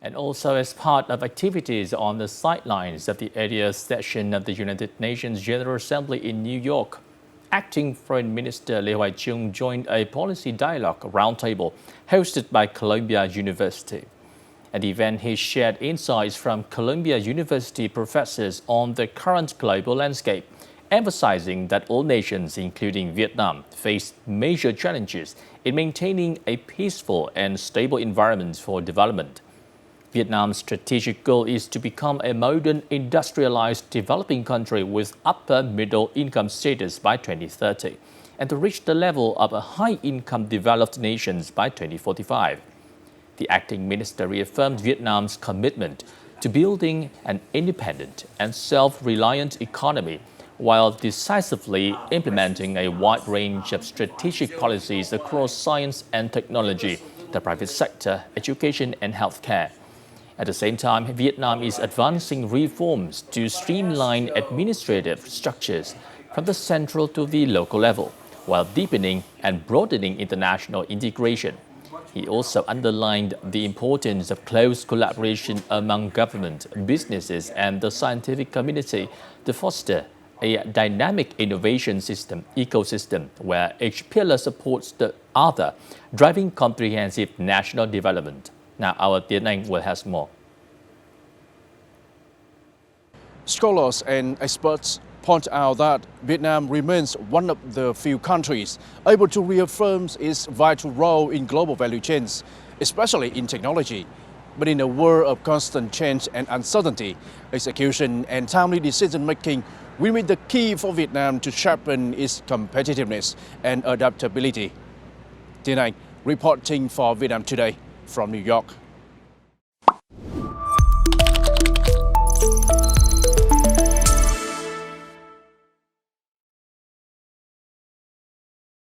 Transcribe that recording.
And also as part of activities on the sidelines of the 80th session of the United Nations General Assembly in New York, Acting Foreign Minister Hoài Trung joined a policy dialogue roundtable hosted by Columbia University. At the event, he shared insights from Columbia University professors on the current global landscape, emphasizing that all nations, including Vietnam, face major challenges in maintaining a peaceful and stable environment for development. Vietnam's strategic goal is to become a modern, industrialized developing country with upper middle income status by 2030 and to reach the level of a high-income developed nations by 2045. The acting minister reaffirmed Vietnam's commitment to building an independent and self-reliant economy while decisively implementing a wide range of strategic policies across science and technology, the private sector, education and healthcare. At the same time, Vietnam is advancing reforms to streamline administrative structures from the central to the local level, while deepening and broadening international integration. He also underlined the importance of close collaboration among government, businesses, and the scientific community to foster a dynamic innovation ecosystem where each pillar supports the other, driving comprehensive national development. Now, our Tiến Anh will have more. Scholars and experts point out that Vietnam remains one of the few countries able to reaffirm its vital role in global value chains, especially in technology. But in a world of constant change and uncertainty, execution and timely decision-making remain the key for Vietnam to sharpen its competitiveness and adaptability. Tiến Anh reporting for Vietnam Today from New York.